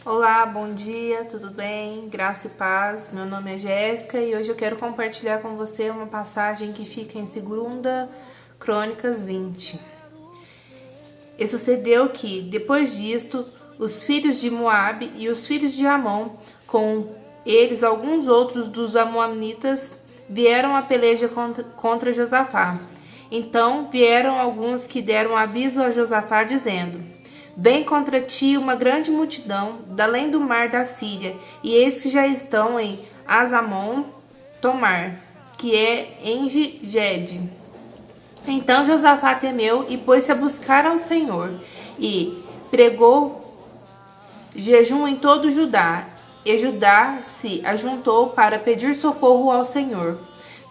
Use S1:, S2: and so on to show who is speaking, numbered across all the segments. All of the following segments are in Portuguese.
S1: Olá, bom dia, tudo bem? Graça e paz. Meu nome é Jéssica e hoje eu quero compartilhar com você uma passagem que fica em 2 Crônicas 20. E sucedeu que, depois disto, os filhos de Moabe e os filhos de Amon, com eles alguns outros dos amonitas, vieram a peleja contra Josafá. Então vieram alguns que deram aviso a Josafá, dizendo: Vem contra ti uma grande multidão, da além do mar da Síria, e eis que já estão em Azamon Tomar, que é em Gede. Então Josafá temeu e pôs-se a buscar ao Senhor, e pregou jejum em todo Judá, e Judá se ajuntou para pedir socorro ao Senhor.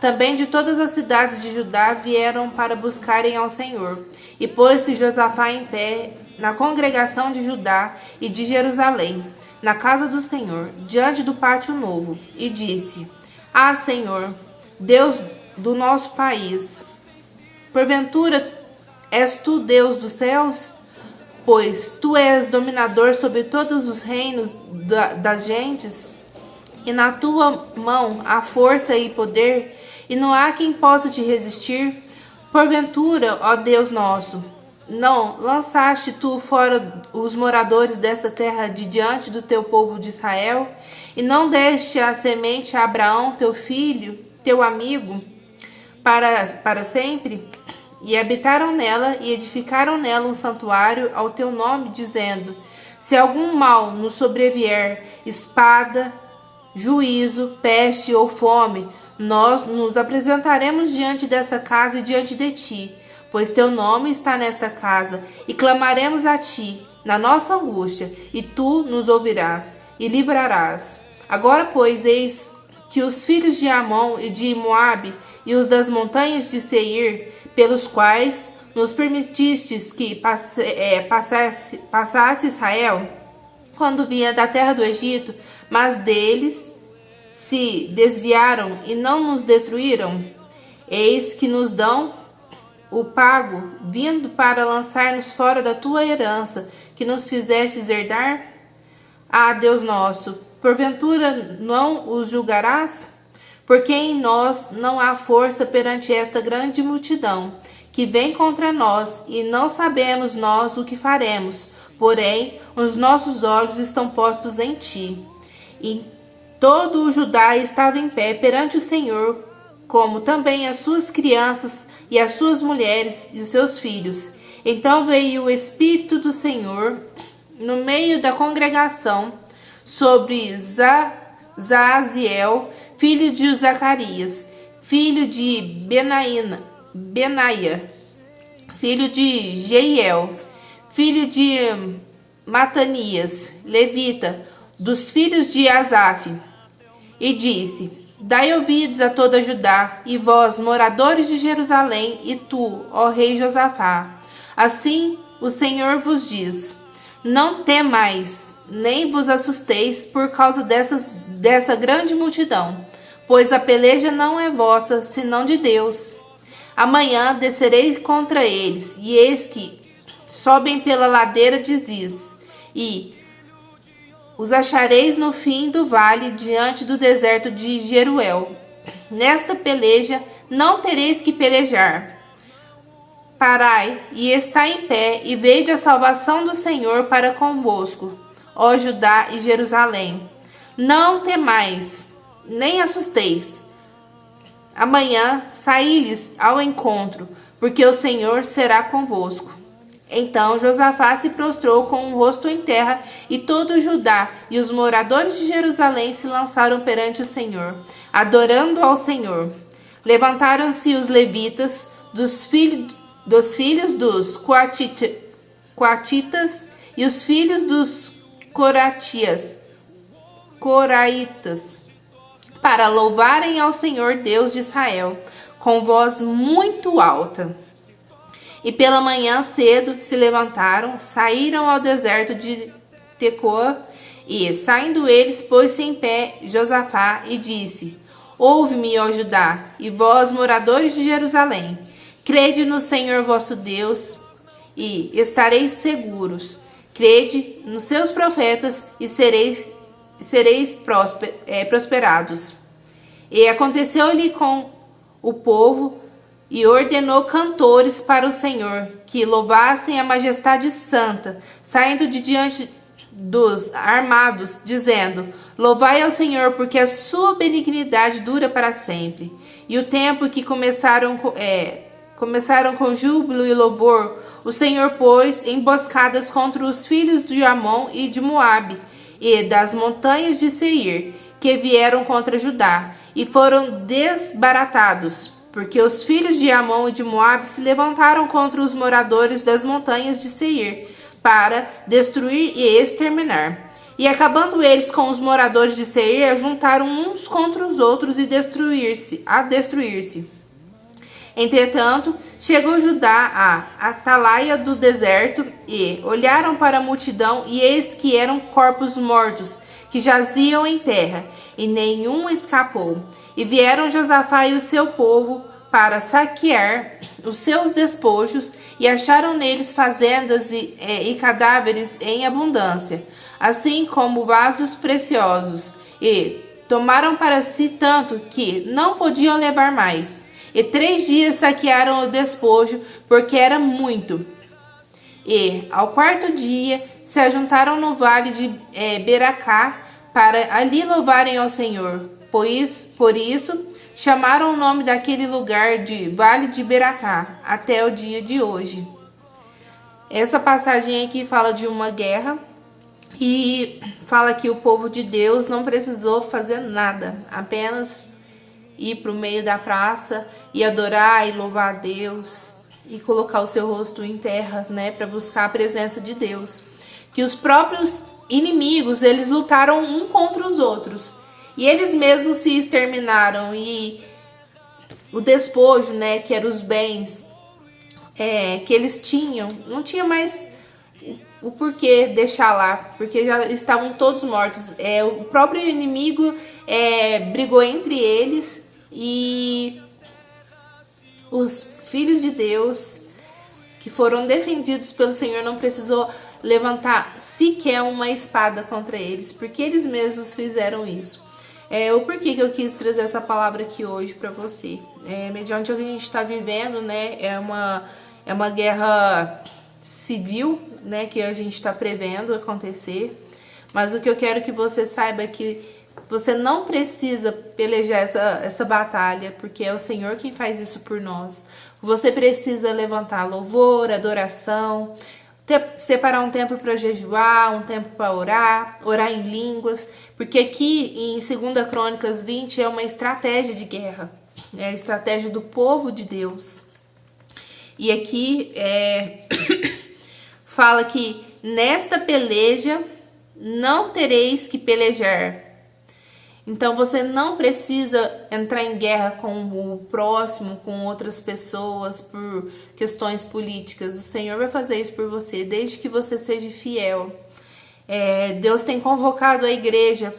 S1: Também de todas as cidades de Judá vieram para buscarem ao Senhor. E pôs-se Josafá em pé na congregação de Judá e de Jerusalém, na casa do Senhor, diante do pátio novo, e disse: Ah, Senhor, Deus do nosso país, porventura és tu Deus dos céus? Pois tu és dominador sobre todos os reinos das gentes, e na tua mão há força e poder, e não há quem possa te resistir. Porventura, ó Deus nosso, não lançaste tu fora os moradores desta terra de diante do teu povo de Israel, e não deste a semente a Abraão, teu filho, teu amigo, para sempre? E habitaram nela e edificaram nela um santuário ao teu nome, dizendo: Se algum mal nos sobrevier, espada, juízo, peste ou fome, nós nos apresentaremos diante dessa casa e diante de ti, pois teu nome está nesta casa, e clamaremos a ti na nossa angústia, e tu nos ouvirás e livrarás. Agora, pois, eis que os filhos de Amon e de Moabe e os das montanhas de Seir, pelos quais nos permitistes que passasse Israel, quando vinha da terra do Egito, mas deles se desviaram e não nos destruíram, eis que nos dão o pago, vindo para lançar-nos fora da tua herança, que nos fizestes herdar? Ah, Deus nosso, porventura não os julgarás? Porque em nós não há força perante esta grande multidão, que vem contra nós, e não sabemos nós o que faremos, porém os nossos olhos estão postos em ti. E todo o Judá estava em pé perante o Senhor, como também as suas crianças e as suas mulheres e os seus filhos. Então veio o Espírito do Senhor no meio da congregação sobre Zaaziel, filho de Zacarias, filho de Benaia, filho de Jeiel, filho de Matanias, levita, dos filhos de Asaf, e disse: Dai ouvidos a toda Judá, e vós, moradores de Jerusalém, e tu, ó rei Josafá. Assim o Senhor vos diz: Não temais, nem vos assusteis por causa dessa grande multidão, pois a peleja não é vossa, senão de Deus. Amanhã descerei contra eles, e eis que sobem pela ladeira de Ziz, e os achareis no fim do vale, diante do deserto de Jeruel. Nesta peleja não tereis que pelejar. Parai e estai em pé, e vede a salvação do Senhor para convosco, ó Judá e Jerusalém. Não temais, nem assusteis. Amanhã saí-lhes ao encontro, porque o Senhor será convosco. Então Josafá se prostrou com o rosto em terra, e todo o Judá e os moradores de Jerusalém se lançaram perante o Senhor, adorando ao Senhor. Levantaram-se os levitas, dos filhos dos Coatitas e os filhos dos Coraitas, para louvarem ao Senhor Deus de Israel, com voz muito alta. E pela manhã cedo se levantaram, saíram ao deserto de Tecoa, e, saindo eles, pôs-se em pé Josafá e disse: Ouve-me, ó Judá, e vós, moradores de Jerusalém, crede no Senhor vosso Deus, e estareis seguros. Crede nos seus profetas e sereis prosperados. E aconteceu-lhe com o povo e ordenou cantores para o Senhor, que louvassem a majestade santa, saindo de diante dos armados, dizendo: Louvai ao Senhor, porque a sua benignidade dura para sempre. E o tempo que começaram com júbilo e louvor, o Senhor pôs emboscadas contra os filhos de Amon e de Moabe, e das montanhas de Seir, que vieram contra Judá, e foram desbaratados, porque os filhos de Amon e de Moabe se levantaram contra os moradores das montanhas de Seir, para destruir e exterminar. E acabando eles com os moradores de Seir, juntaram uns contra os outros e destruir-se. Entretanto, chegou Judá à atalaia do deserto e olharam para a multidão, e eis que eram corpos mortos, que jaziam em terra, e nenhum escapou. E vieram Josafá e o seu povo para saquear os seus despojos, e acharam neles fazendas e cadáveres em abundância, assim como vasos preciosos, e tomaram para si tanto que não podiam levar mais. E 3 dias saquearam o despojo, porque era muito. E ao 4º dia se ajuntaram no vale de Beracá, para ali louvarem ao Senhor. Por isso chamaram o nome daquele lugar de Vale de Beracá, até o dia de hoje. Essa passagem aqui fala de uma guerra e fala que o povo de Deus não precisou fazer nada, apenas ir para o meio da praça e adorar e louvar a Deus e colocar o seu rosto em terra, né, para buscar a presença de Deus. Que os próprios inimigos, eles lutaram um contra os outros. E eles mesmos se exterminaram, e o despojo, né, que eram os bens que eles tinham, não tinha mais o porquê deixar lá, porque já estavam todos mortos. O próprio inimigo brigou entre eles, e os filhos de Deus, que foram defendidos pelo Senhor, não precisou levantar sequer uma espada contra eles, porque eles mesmos fizeram isso. O porquê que eu quis trazer essa palavra aqui hoje para você. Mediante o que a gente está vivendo, né? É uma guerra civil, né? Que a gente está prevendo acontecer. Mas o que eu quero que você saiba é que você não precisa pelejar essa batalha, porque é o Senhor quem faz isso por nós. Você precisa levantar louvor, adoração, separar um tempo para jejuar, um tempo para orar em línguas, porque aqui em 2 Crônicas 20 é uma estratégia de guerra, é a estratégia do povo de Deus. E aqui fala que nesta peleja não tereis que pelejar. Então você não precisa entrar em guerra com o próximo, com outras pessoas por questões políticas. O Senhor vai fazer isso por você, desde que você seja fiel. Deus tem convocado a igreja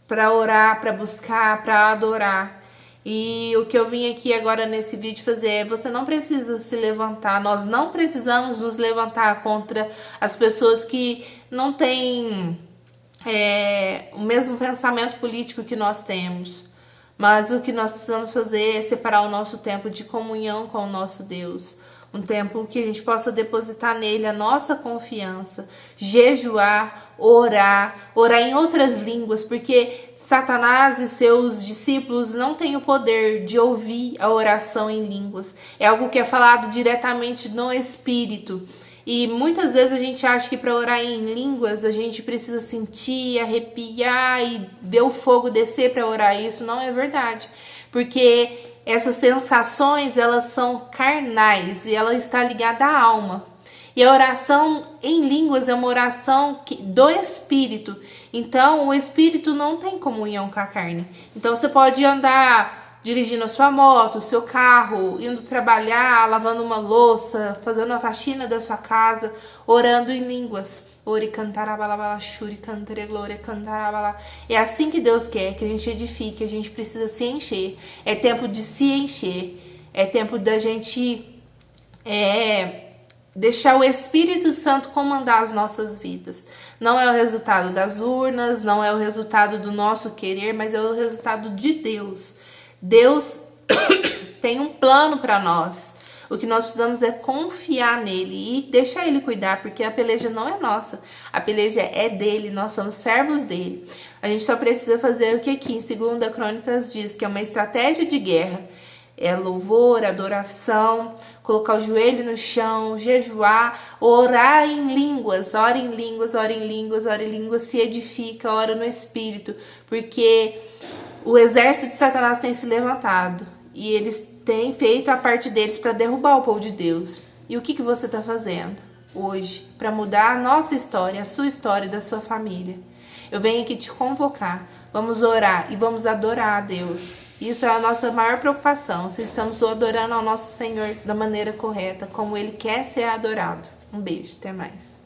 S1: para orar, para buscar, para adorar. E o que eu vim aqui agora nesse vídeo fazer você não precisa se levantar. Nós não precisamos nos levantar contra as pessoas que não têm o mesmo pensamento político que nós temos, mas o que nós precisamos fazer é separar o nosso tempo de comunhão com o nosso Deus, um tempo que a gente possa depositar nele a nossa confiança, jejuar, orar em outras línguas, porque Satanás e seus discípulos não têm o poder de ouvir a oração em línguas, é algo que é falado diretamente no Espírito. E muitas vezes a gente acha que para orar em línguas a gente precisa sentir, arrepiar e ver o fogo descer para orar. Isso não é verdade, porque essas sensações, elas são carnais e ela está ligada à alma. E a oração em línguas é uma oração do Espírito. Então o Espírito não tem comunhão com a carne. Então você pode andar dirigindo a sua moto, o seu carro, indo trabalhar, lavando uma louça, fazendo a faxina da sua casa, orando em línguas. Ori cantarabala, shuri cantare glória cantarabala. É assim que Deus quer que a gente edifique, a gente precisa se encher. É tempo de se encher. É tempo da gente deixar o Espírito Santo comandar as nossas vidas. Não é o resultado das urnas, não é o resultado do nosso querer, mas é o resultado de Deus. Deus tem um plano para nós. O que nós precisamos é confiar nele e deixar ele cuidar, porque a peleja não é nossa. A peleja é dele, nós somos servos dele. A gente só precisa fazer o que aqui em 2 Crônicas diz, que é uma estratégia de guerra. É louvor, adoração, colocar o joelho no chão, jejuar, orar em línguas, ora em línguas, ora em línguas, ora em línguas, se edifica, ora no Espírito, porque o exército de Satanás tem se levantado e eles têm feito a parte deles para derrubar o povo de Deus. E o que você está fazendo hoje para mudar a nossa história, a sua história e da sua família? Eu venho aqui te convocar, vamos orar e vamos adorar a Deus. Isso é a nossa maior preocupação, se estamos adorando ao nosso Senhor da maneira correta, como Ele quer ser adorado. Um beijo, até mais.